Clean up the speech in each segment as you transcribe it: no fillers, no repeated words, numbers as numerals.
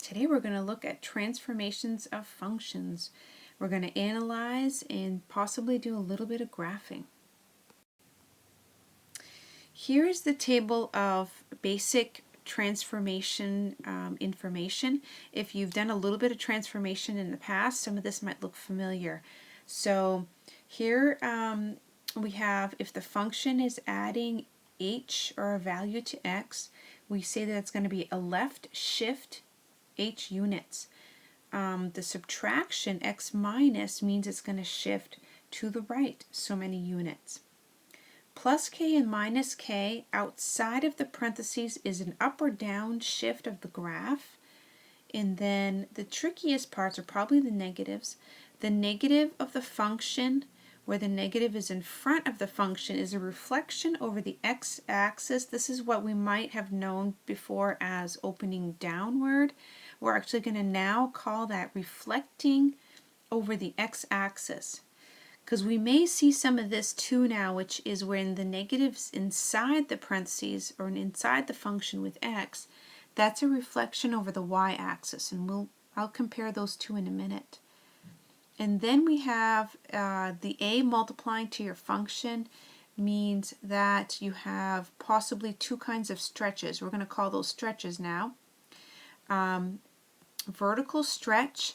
Today we're going to look at transformations of functions. We're going to analyze and possibly do a little bit of graphing. Here is the table of basic transformation information. If you've done a little bit of transformation in the past, some of this might look familiar. So here we have, if the function is adding h or a value to x, we say that it's going to be a left shift h units. The subtraction x minus means it's going to shift to the right so many units. Plus k and minus k outside of the parentheses is an up or down shift of the graph. And then the trickiest parts are probably the negatives. The negative of the function, where the negative is in front of the function, is a reflection over the x-axis. This is what we might have known before as opening downward. We're actually going to now call that reflecting over the x-axis, because we may see some of this too now, which is when the negative's inside the parentheses or inside the function with x. That's a reflection over the y-axis, and I'll compare those two in a minute. And then we have the a multiplying to your function means that you have possibly two kinds of stretches. We're going to call those stretches now. Vertical stretch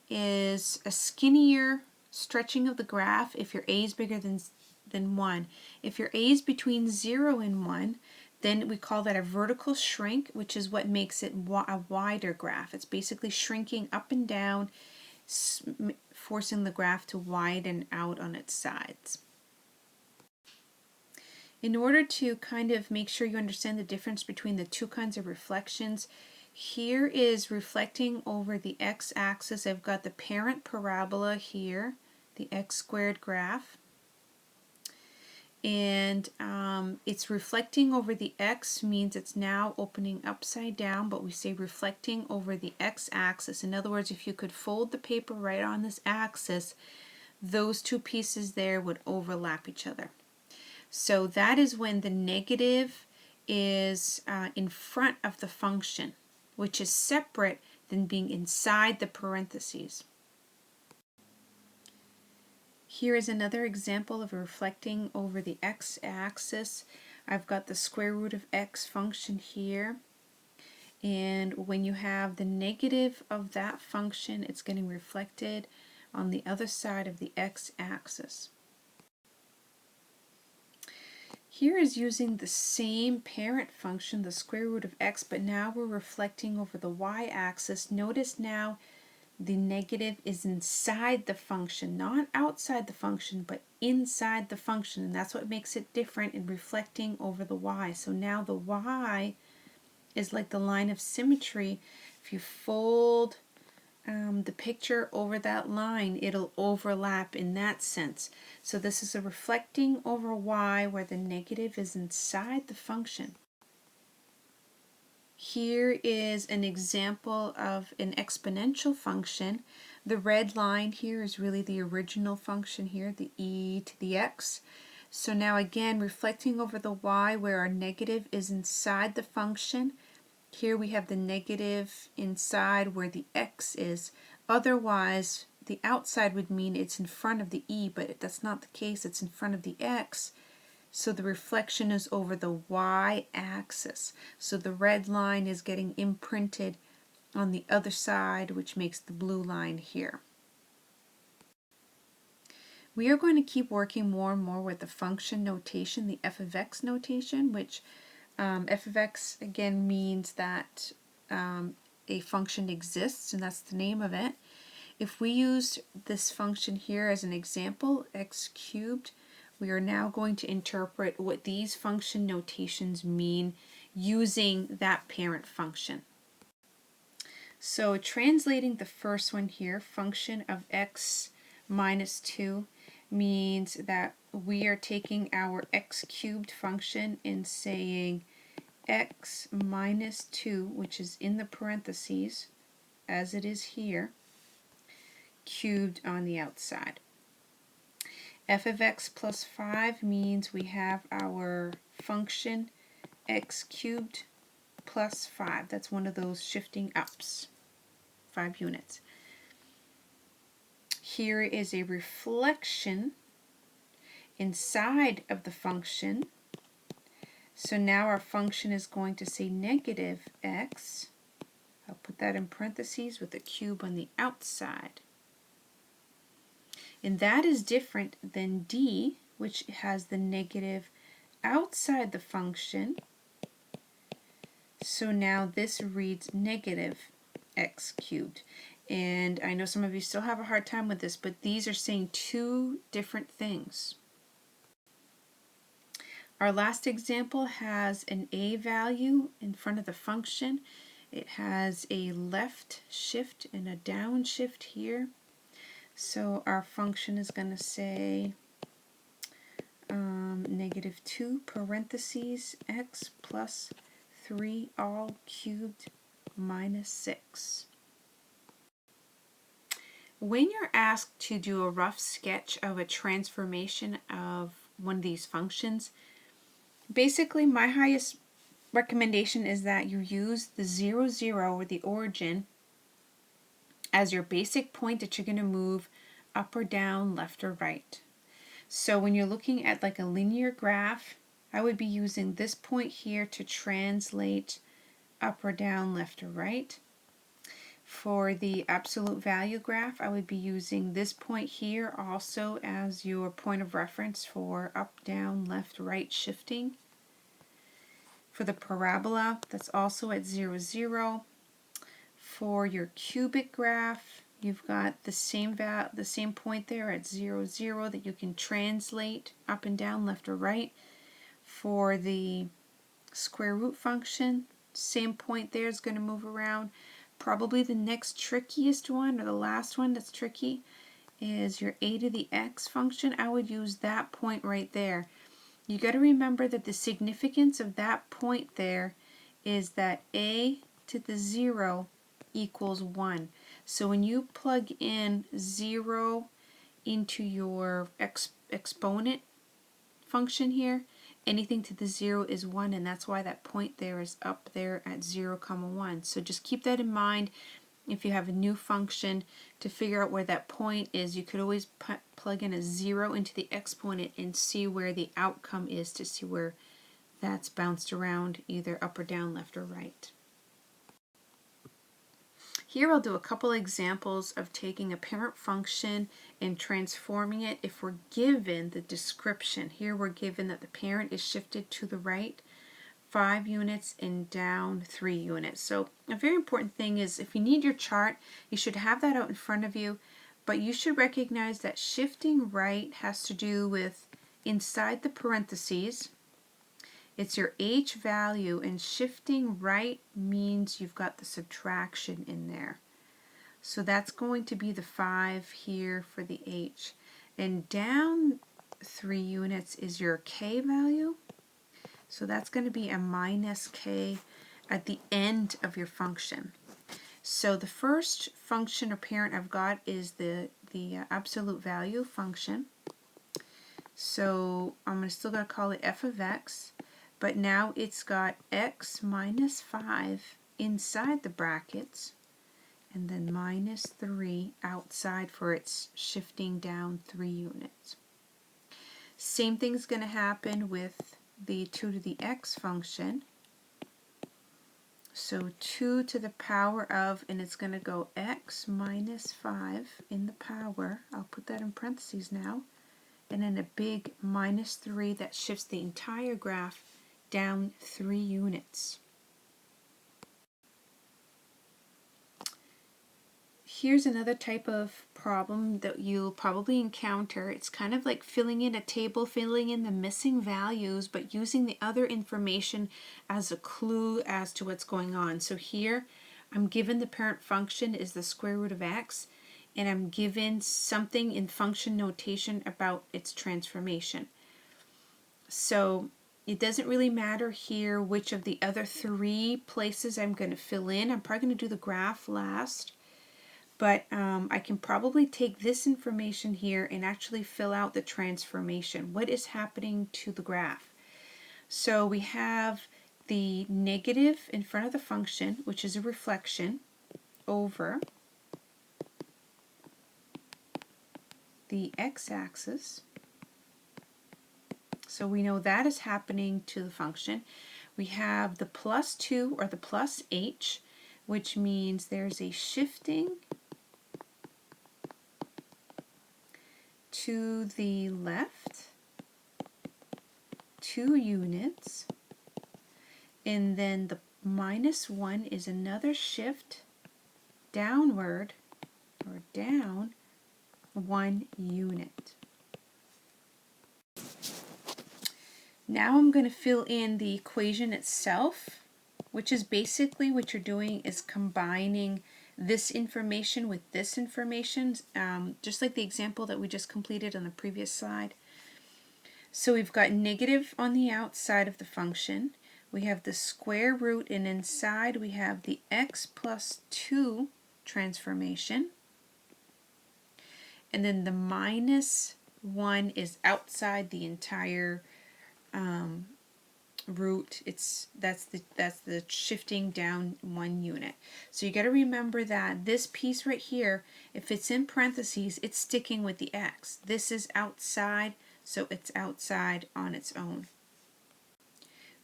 is a skinnier stretching of the graph if your a is bigger than 1. If your a is between 0 and 1, then we call that a vertical shrink, which is what makes it a wider graph. It's basically shrinking up and down, forcing the graph to widen out on its sides. In order to kind of make sure you understand the difference between the two kinds of reflections, here is reflecting over the x-axis. I've got the parent parabola here, the x squared graph. And it's reflecting over the x means it's now opening upside down, but we say reflecting over the x-axis. In other words, if you could fold the paper right on this axis, those two pieces there would overlap each other. So that is when the negative is in front of the function, which is separate than being inside the parentheses. Here is another example of reflecting over the x-axis. I've got the square root of x function here, and when you have the negative of that function, it's getting reflected on the other side of the x-axis. Here is using the same parent function, the square root of x, but now we're reflecting over the y-axis. Notice now the negative is inside the function, not outside the function, but inside the function, and that's what makes it different in reflecting over the y. So now the y is like the line of symmetry. If you fold the picture over that line, it'll overlap in that sense. So this is a reflecting over y where the negative is inside the function. Here is an example of an exponential function. The red line here is really the original function here, the e to the x. So now again, reflecting over the y where our negative is inside the function. Here we have the negative inside where the x is. Otherwise, the outside would mean it's in front of the e, but that's not the case. It's in front of the x. So the reflection is over the y-axis. So the red line is getting imprinted on the other side, which makes the blue line here. We are going to keep working more and more with the function notation, the f of x notation, which f of x again means that a function exists, and that's the name of it. If we use this function here as an example, x cubed, we are now going to interpret what these function notations mean using that parent function. So translating the first one here, function of x minus 2, means that we are taking our x cubed function and saying x minus 2, which is in the parentheses, as it is here, cubed on the outside. F of x plus 5 means we have our function x cubed plus 5. That's one of those shifting ups. 5 units. Here is a reflection inside of the function. So now our function is going to say negative x. I'll put that in parentheses with a cube on the outside. And that is different than d, which has the negative outside the function. So now this reads negative x cubed. And I know some of you still have a hard time with this, but these are saying two different things. Our last example has an a value in front of the function. It has a left shift and a down shift here. So our function is going to say negative 2 parentheses x plus 3 all cubed minus 6. When you're asked to do a rough sketch of a transformation of one of these functions, basically my highest recommendation is that you use the 0, 0 or the origin as your basic point that you're going to move up or down, left or right. So when you're looking at like a linear graph, I would be using this point here to translate up or down, left or right. For the absolute value graph, I would be using this point here also as your point of reference for up, down, left, right shifting. For the parabola, that's also at 0, 0. For your cubic graph, you've got the same point there at 0, 0 that you can translate up and down, left or right. For the square root function, same point there is going to move around. Probably the next trickiest one, or the last one that's tricky, is your a to the x function. I would use that point right there. You got to remember that the significance of that point there is that a to the 0 equals 1. So when you plug in 0 into your exponent function here, anything to the 0 is 1, and that's why that point there is up there at 0, 1. So just keep that in mind. If you have a new function, to figure out where that point is, you could always plug in a 0 into the exponent and see where the outcome is, to see where that's bounced around either up or down, left or right. Here I'll do a couple examples of taking a parent function and transforming it if we're given the description. Here we're given that the parent is shifted to the right 5 units and down 3 units. So a very important thing is, if you need your chart, you should have that out in front of you, but you should recognize that shifting right has to do with inside the parentheses. It's your h value, and shifting right means you've got the subtraction in there. So that's going to be the 5 here for the h. And down 3 units is your k value. So that's going to be a minus k at the end of your function. So the first function or parent I've got is the absolute value function. So I'm still going to call it f of x. But now it's got x minus 5 inside the brackets, and then minus 3 outside for its shifting down 3 units. Same thing's going to happen with the 2 to the x function. So 2 to the power of, and it's going to go x minus 5 in the power. I'll put that in parentheses now. And then a big minus 3 that shifts the entire graph down 3 units. Here's another type of problem that you'll probably encounter. It's kind of like filling in a table, filling in the missing values, but using the other information as a clue as to what's going on. So here I'm given the parent function is the square root of x, and I'm given something in function notation about its transformation. So it doesn't really matter here which of the other 3 places I'm going to fill in. I'm probably going to do the graph last, but I can probably take this information here and actually fill out the transformation. What is happening to the graph? So we have the negative in front of the function, which is a reflection, over the x-axis. So we know that is happening to the function. We have the plus 2 or the plus h, which means there's a shifting to the left 2 units, and then the minus 1 is another shift downward or down 1 unit. Now I'm going to fill in the equation itself, which is basically what you're doing is combining this information with this information, just like the example that we just completed on the previous slide. So we've got negative on the outside of the function. We have the square root, and inside we have the x plus 2 transformation. And then the minus 1 is outside the entire root. That's the shifting down 1 unit. So you got to remember that this piece right here, if it's in parentheses, it's sticking with the x. This is outside, so it's outside on its own.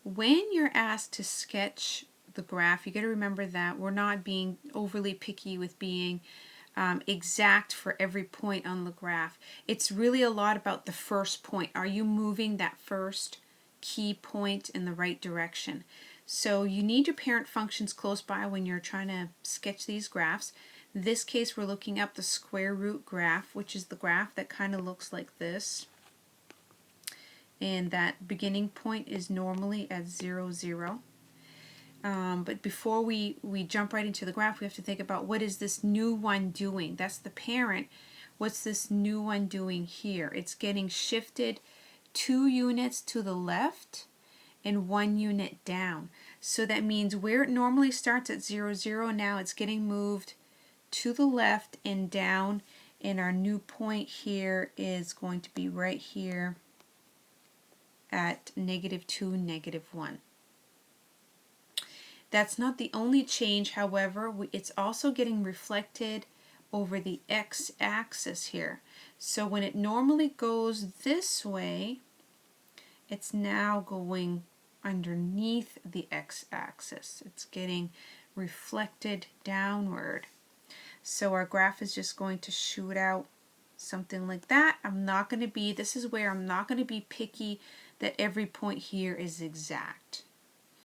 When you're asked to sketch the graph, you got to remember that we're not being overly picky with being exact for every point on the graph. It's really a lot about the first point. Are you moving that first key point in the right direction? So you need your parent functions close by when you're trying to sketch these graphs. In this case, we're looking up the square root graph, which is the graph that kind of looks like this. And that beginning point is normally at 0, 0. But before we jump right into the graph, we have to think about what is this new one doing. That's the parent. What's this new one doing here? It's getting shifted 2 units to the left and 1 unit down. So that means where it normally starts at 0, 0, now it's getting moved to the left and down, and our new point here is going to be right here at negative 2, negative 1. That's not the only change, however, it's also getting reflected over the x-axis here. So when it normally goes this way, it's now going underneath the x-axis. It's getting reflected downward. So our graph is just going to shoot out something like that. This is where I'm not going to be picky that every point here is exact.